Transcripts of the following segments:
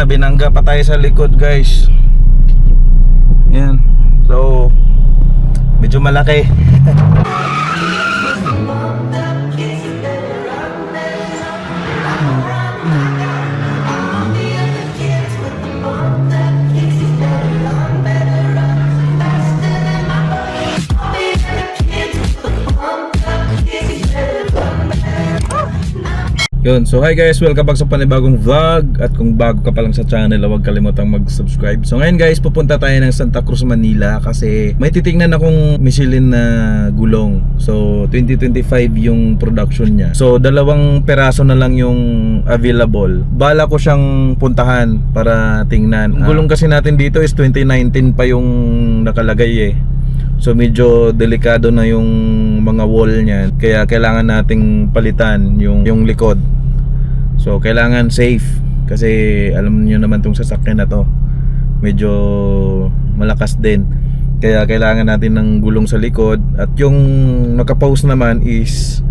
binangga pa tayo sa likod, guys. Yan. So, medyo malaki. Yun, so hi guys, welcome back sa panibagong vlog. At kung bago ka pa lang sa channel, huwag kalimutang mag-subscribe. So ngayon guys, pupunta tayo ng Santa Cruz, Manila, kasi may titingnan akong Michelin na gulong. So 2025 yung production niya. So dalawang peraso na lang yung available. Bala ko siyang puntahan para tingnan. Ang gulong kasi natin dito is 2019 pa yung nakalagay eh. So medyo delikado na yung mga wall niya, kaya kailangan nating palitan yung likod. So kailangan safe, kasi alam niyo naman tong sasakyan na to, medyo malakas din. Kaya kailangan natin ng gulong sa likod. At yung nakapost naman is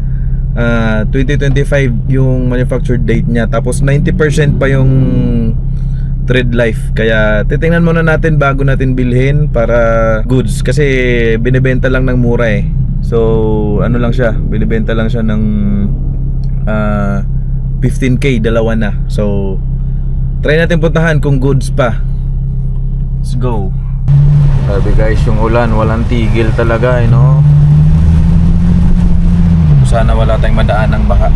2025 yung manufactured date niya. Tapos 90% pa yung tread life. Kaya titingnan muna natin bago natin bilhin para goods, kasi binibenta lang ng mura eh. So ano lang siya, binibenta lang siya ng 15k, dalawa na. So try natin puntahan kung goods pa. Let's go. Sabi guys, yung ulan walang tigil talaga eh, no? Sana wala tayong madaan ng baha.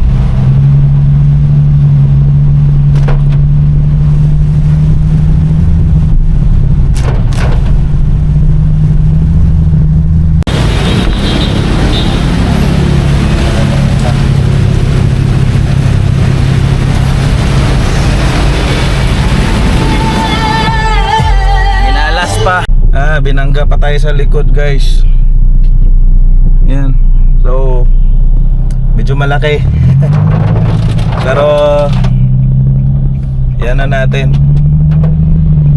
Binangga pa tayo sa likod, guys. Yan. So medyo malaki. Pero yan na natin.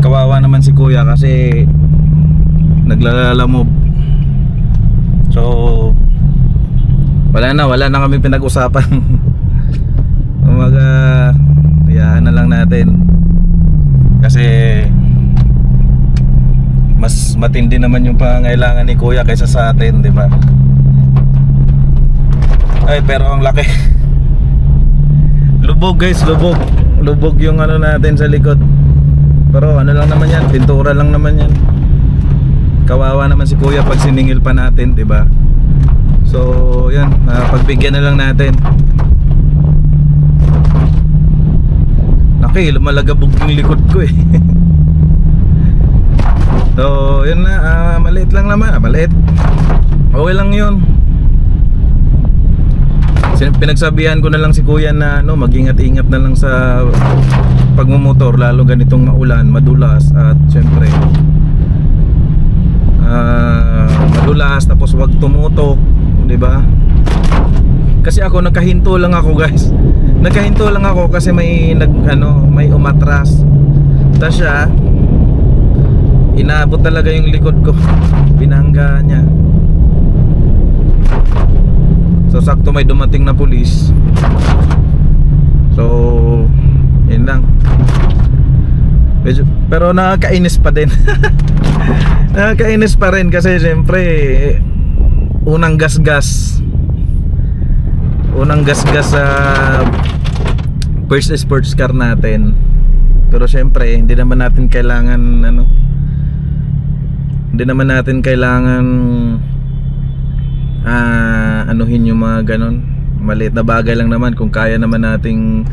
Kawawa naman si kuya kasi naglalalamove. So wala na kami pinag-usapan. Umaga, hayaan na lang natin. Kasi mas matindi naman yung pangailangan ni kuya kaysa sa atin, di ba? Ay, pero ang laki. Lubog guys, lubog yung ano natin sa likod. Pero ano lang naman yan, pintura lang naman yan. Kawawa naman si kuya pag siningil pa natin, di ba? So yan, pagbigyan na lang natin. Laki, lumalagabog yung likod ko eh. So yun na, maliit lang naman, maliit. Okay lang yun. Pinagsabihan ko na lang si kuya na mag-ingat-ingat na lang sa pagmumotor, lalo ganitong maulan, madulas. At syempre madulas, tapos wag tumutok, di ba? Kasi ako nakahinto lang ako guys. Nakahinto lang ako kasi may may umatras. Tapos siya inaabot talaga yung likod ko. Binangga niya. So sakto may dumating na pulis. So yun lang. Pero nakakainis pa din. Nakakainis pa rin kasi siyempre unang gasgas sa first sports car natin. Pero siyempre hindi naman natin kailangan anuhin yung mga ganon. Maliit na bagay lang naman kung kaya naman nating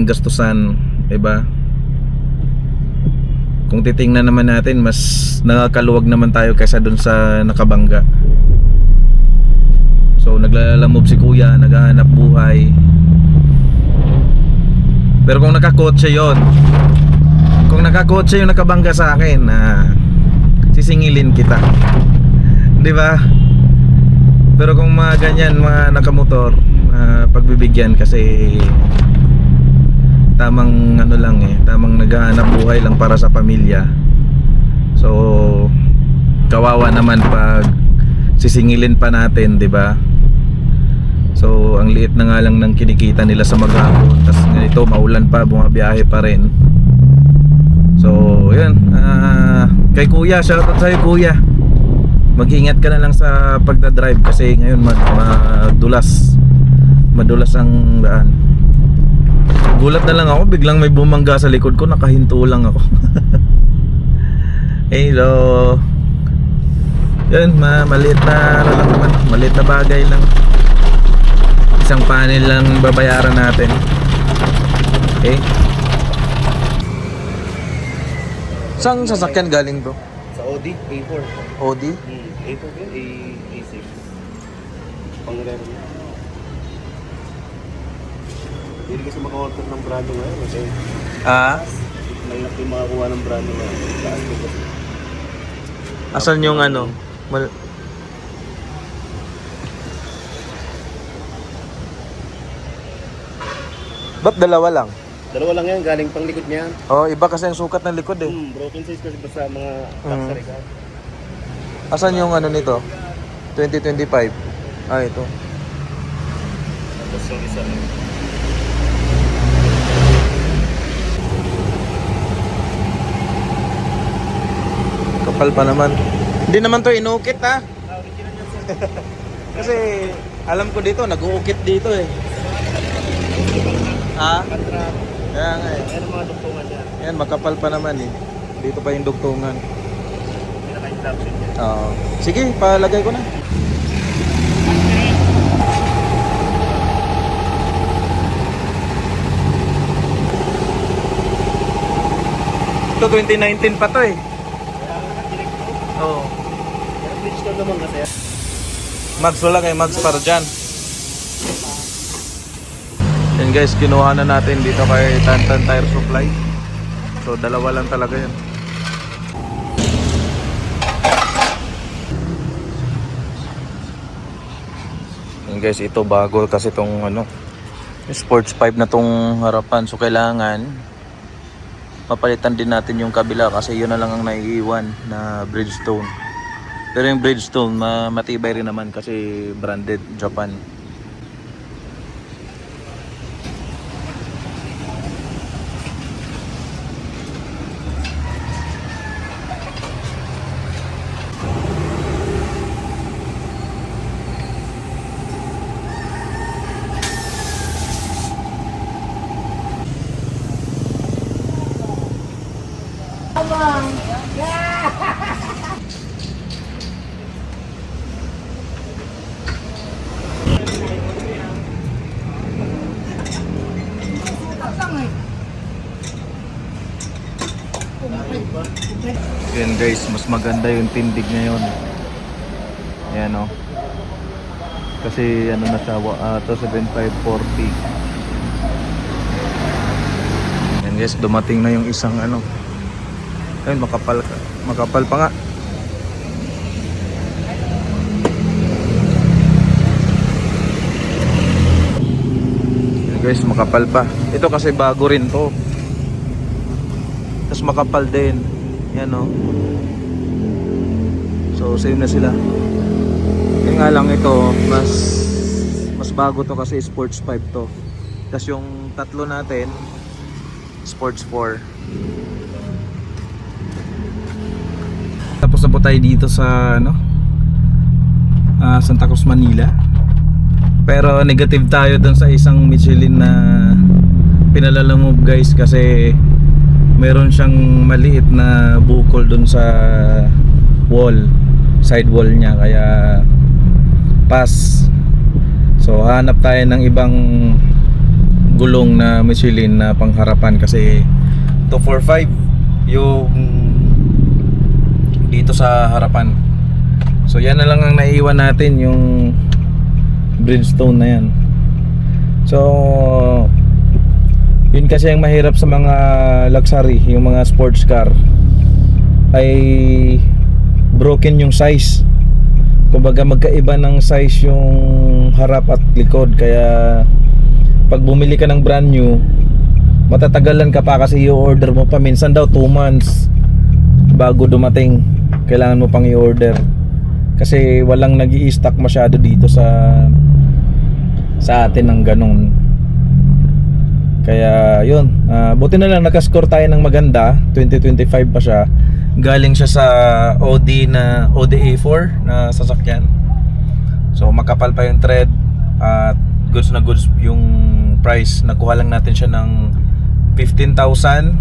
gastusan, diba? Kung titingnan naman natin, mas nakakaluwag naman tayo kaysa dun sa nakabangga. So naglalamove si kuya, naghahanap buhay. Pero kung nakakotse yung nakabangga sa akin, sisingilin kita, di ba? Pero kung mga ganyan, mga nakamotor, pagbibigyan kasi tamang tamang naghahanap buhay lang para sa pamilya. So kawawa naman pag sisingilin pa natin, di ba? So ang liit na nga lang ng kinikita nila sa maghapon, tapos ganito maulan pa, bumabiyahe pa rin. So yun, kay kuya, shoutout sa'yo kuya. Mag-ingat ka na lang sa pagdadrive kasi ngayon madulas ang daan. Gulat na lang ako, biglang may bumangga sa likod ko, nakahinto lang ako. So yun, maliit na ano lang naman, maliit na bagay lang. Isang panel lang babayaran natin. Okay. Saan sasakyan galing bro? Sa Audi A4. Audi? A4 ba? A6. Pang-rare mo. Hindi kasi maka-order ng brando ngayon kasi malaki yung makakuha ng brando ngayon. Taas ko kasi. Asan yung ano? Ba't dalawa lang? Dalawa lang yan, galing pang likod niya. Oh, iba kasi ang sukat ng likod eh. Broken size kasi basta mga luxury car. Asan yung ano nito? 2025. Ah, ito. Tapos yung isa rin. Kapal pa naman. Hindi naman to inukit ha. Kasi alam ko dito, nag-uukit dito eh. Ha? Kaya nga eh. Ayan ang mga duktungan niya. Yan, makapal pa naman eh. Dito pa yung dugtungan. Pinaka-inflation niya. Oo. Sige, palagay ko na. Ito 2019 pa to eh. Oo. Pero Bridgestone naman kasi. Mags wala kay Mags para dyan. Yan guys, kinuha na natin dito kay Tantan Tire Supply. So dalawa lang talaga yan. Yan guys, ito bago kasi tong ano, sports pipe na tong harapan. So kailangan papalitan din natin yung kabila kasi yun na lang ang naiiwan na Bridgestone. Pero yung Bridgestone matibay rin naman kasi branded Japan. Yan guys, mas maganda yung tindig ngayon. Yan o. Kasi ano na siya, to 7540. Yan guys, dumating na yung isang ano. Ayun, makapal pa nga. Yan guys, makapal pa. Ito kasi bago rin to. Tapos makapal din. Yan o. So same na sila. Yung nga lang ito, mas bago to kasi sports 5 to. Tapos yung tatlo natin, sports 4. Tapos na po tayo dito sa ano, Santa Cruz, Manila. Pero negative tayo dun sa isang Michelin na pinalalangob guys kasi meron siyang maliit na bukol dun sa wall, side wall niya, kaya pass. So hanap tayo ng ibang gulong na Michelin na pangharapan kasi 245 yung dito sa harapan. So yan na lang ang naiiwan natin, yung Bridgestone na yan. So yun kasi ang mahirap sa mga luxury, yung mga sports car, ay broken yung size. Kumbaga magkaiba ng size yung harap at likod. Kaya pag bumili ka ng brand new, matatagalan ka pa kasi i-order mo pa. Minsan daw 2 months bago dumating, kailangan mo pang i-order kasi walang nag-i-stock masyado dito sa sa atin ng ganun. Kaya yun, buti na lang nakascore tayo ng maganda. 2025 pa siya. Galing siya sa ODA4 na sasakyan. So makapal pa yung tread at goods na goods yung price. Nakuha lang natin siya ng 15,000.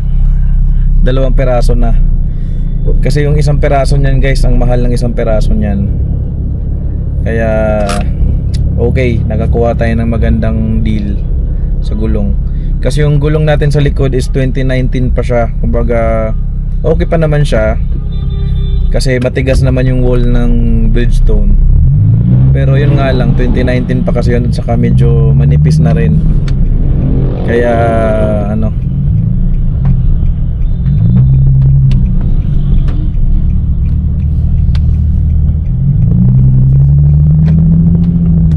2 peraso na. Kasi yung isang peraso niyan guys, ang mahal ng isang peraso niyan. Kaya okay, nakakuha tayo ng magandang deal sa gulong. Kasi yung gulong natin sa likod is 2019 pa siya. Kumbaga okay pa naman siya. Kasi matigas naman yung wall ng Bridgestone. Pero yun nga lang, 2019 pa kasi yun, saka medyo manipis na rin. Kaya ano,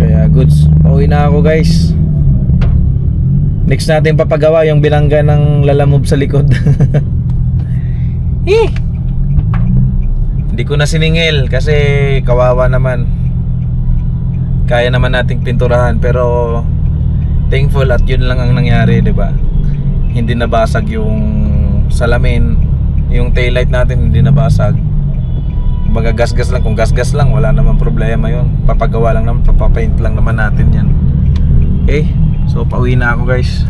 kaya goods. Pauwi na ako guys. Next natin papagawa yung bilangga ng lalamove sa likod. Hindi ko na siningil kasi kawawa naman. Kaya naman nating pinturahan pero thankful at yun lang ang nangyari, 'di ba? Hindi nabasag yung salamin, yung taillight natin hindi nabasag. Kumbaga gas-gas lang, kung gas-gas lang wala naman problema yun. Papagawa lang naman, papapaint lang naman natin yan. Okay, so pauwi na ako guys.